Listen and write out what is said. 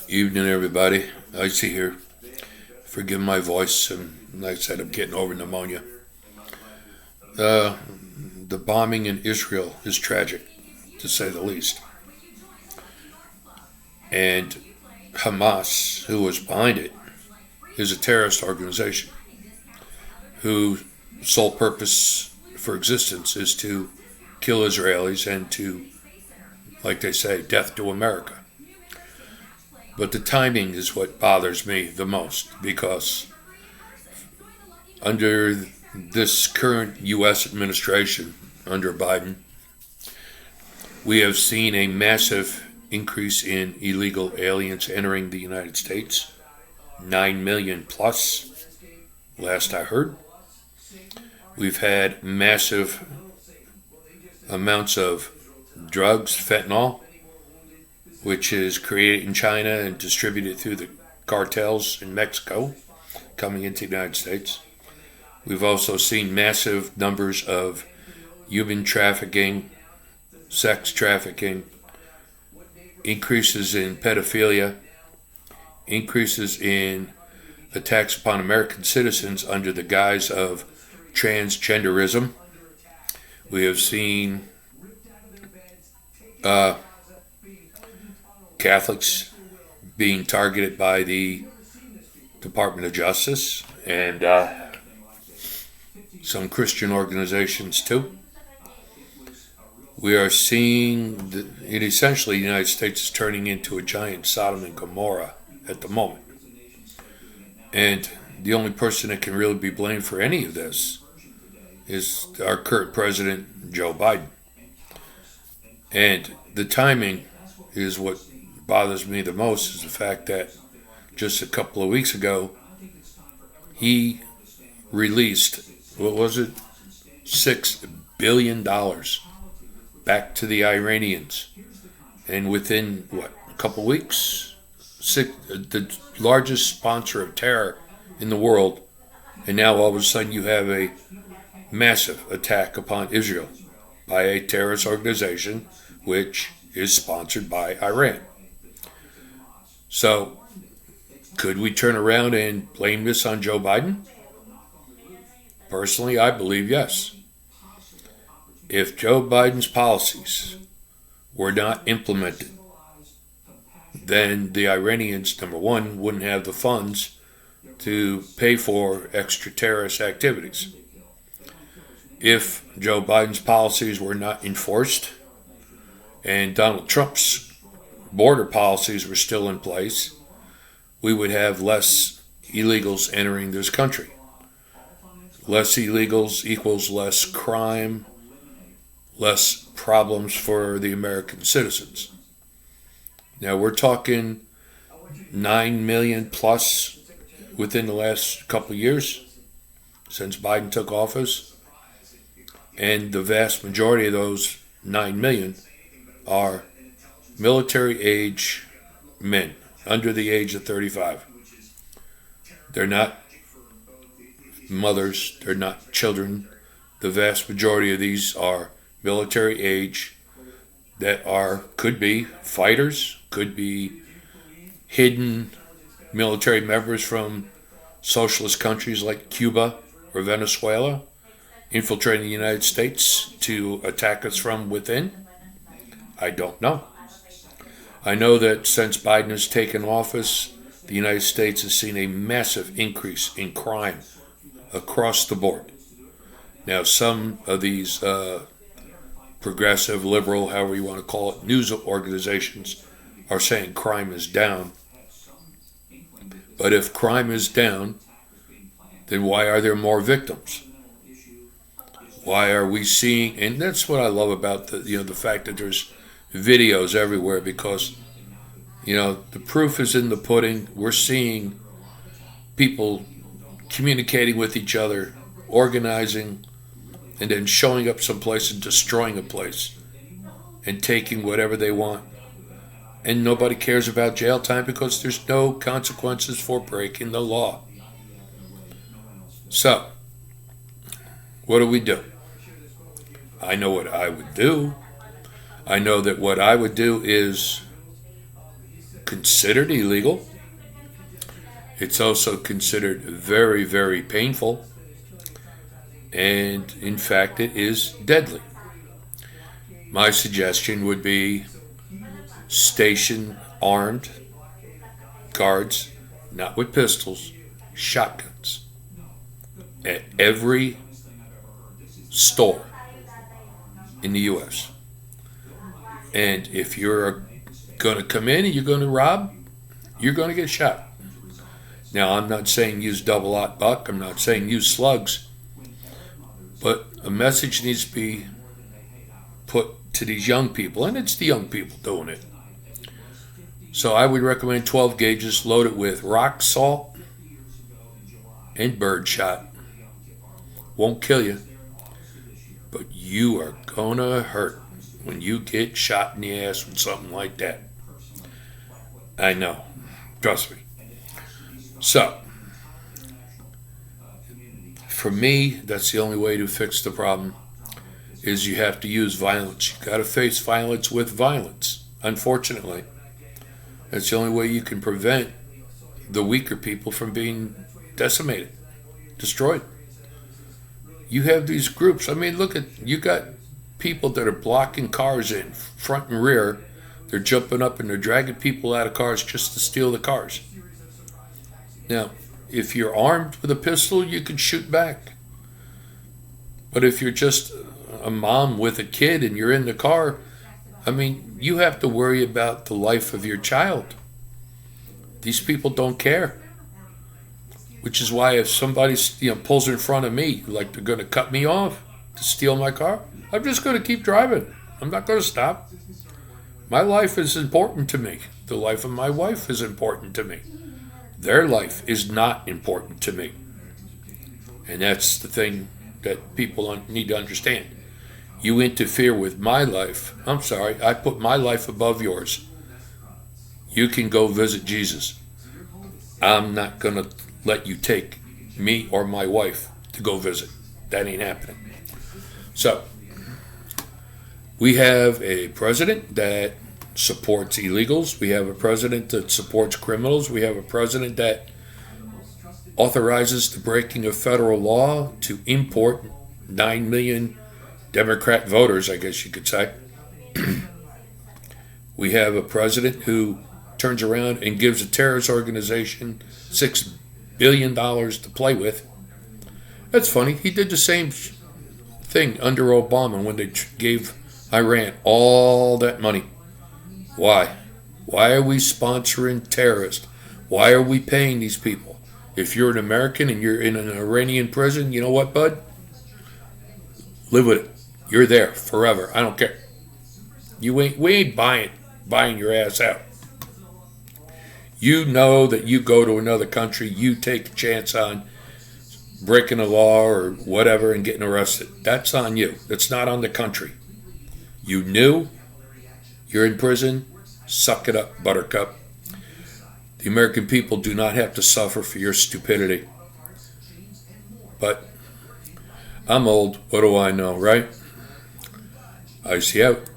Evening, everybody. Icy here. Forgive my voice, and like I said, I'm getting over pneumonia. Uh, the bombing in Israel is tragic, to say the least. And Hamas, who was behind it, is a terrorist organization whose sole purpose for existence is to kill Israelis and to, like they say, death to America. But the timing is what bothers me the most because under this current U.S. administration, under Biden, we have seen a massive increase in illegal aliens entering the United States. 9 million plus, last I heard. We've had massive amounts of drugs, fentanyl, which is created in China and distributed through the cartels in Mexico, coming into the United States. We've also seen massive numbers of human trafficking, sex trafficking, increases in pedophilia, increases in attacks upon American citizens under the guise of transgenderism. We have seen Catholics being targeted by the Department of Justice and some Christian organizations too. We are seeing it essentially the United States is turning into a giant Sodom and Gomorrah at the moment. And the only person that can really be blamed for any of this is our current president, Joe Biden. And the timing is what bothers me the most, is the fact that just a couple of weeks ago, he released, what was it, $6 billion back to the Iranians. And within, a couple of weeks, the largest sponsor of terror in the world, and now all of a sudden you have a massive attack upon Israel by a terrorist organization which is sponsored by Iran. So, could we turn around and blame this on Joe Biden? Personally, I believe yes. If Joe Biden's policies were not implemented, then the Iranians, number one, wouldn't have the funds to pay for extra terrorist activities. If Joe Biden's policies were not enforced and Donald Trump's border policies were still in place, we would have less illegals entering this country. Less illegals equals less crime, less problems for the American citizens. Now we're talking 9 million plus within the last couple of years since Biden took office, and the vast majority of those 9 million are military age men under the age of 35. They're not mothers, they're not children. The vast majority of these are military age that could be fighters, could be hidden military members from socialist countries like Cuba or Venezuela, infiltrating the United States to attack us from within. I don't know. I know that since Biden has taken office, the United States has seen a massive increase in crime across the board. Now, some of these progressive, liberal, however you want to call it, news organizations are saying crime is down. But if crime is down, then why are there more victims? Why are we seeing, and that's what I love about the fact that there's videos everywhere, because the proof is in the pudding. We're seeing people communicating with each other, organizing, and then showing up someplace and destroying a place and taking whatever they want. And nobody cares about jail time because there's no consequences for breaking the law. So, what do? I know what I would do. I know that what I would do is considered illegal. It's also considered very, very painful. And in fact, it is deadly. My suggestion would be station armed guards, not with pistols, shotguns, at every store in the U.S. And if you're going to come in and you're going to rob, you're going to get shot. Now, I'm not saying use double-aught buck. I'm not saying use slugs. But a message needs to be put to these young people, and it's the young people doing it. So I would recommend 12 gauges, load it with rock salt and birdshot. Won't kill you, but you are gonna hurt when you get shot in the ass with something like that. I know, trust me. So, for me, that's the only way to fix the problem, is you have to use violence. You gotta face violence with violence, unfortunately. That's the only way you can prevent the weaker people from being decimated, destroyed. You have these groups. I mean, look at, you got people that are blocking cars in front and rear. They're jumping up and they're dragging people out of cars just to steal the cars. Now, if you're armed with a pistol, you can shoot back. But if you're just a mom with a kid and you're in the car, I mean, you have to worry about the life of your child. These people don't care. Which is why if somebody pulls in front of me, like they're going to cut me off to steal my car, I'm just going to keep driving. I'm not going to stop. My life is important to me. The life of my wife is important to me. Their life is not important to me. And that's the thing that people need to understand. You interfere with my life. I'm sorry, I put my life above yours. You can go visit Jesus. I'm not going to let you take me or my wife to go visit. That ain't happening. So, we have a president that supports illegals. We have a president that supports criminals. We have a president that authorizes the breaking of federal law to import 9 million Democrat voters, I guess you could say. We have a president who turns around and gives a terrorist organization $6 billion to play with. That's funny. He did the same thing under Obama when they gave Iran all that money. Why? Why are we sponsoring terrorists? Why are we paying these people? If you're an American and you're in an Iranian prison, you know what, bud? Live with it. You're there forever. I don't care. We ain't buying your ass out. You know that you go to another country, you take a chance on breaking a law or whatever and getting arrested. That's on you. That's not on the country. You knew. You're in prison. Suck it up, buttercup. The American people do not have to suffer for your stupidity. But I'm old. What do I know, right? I see out.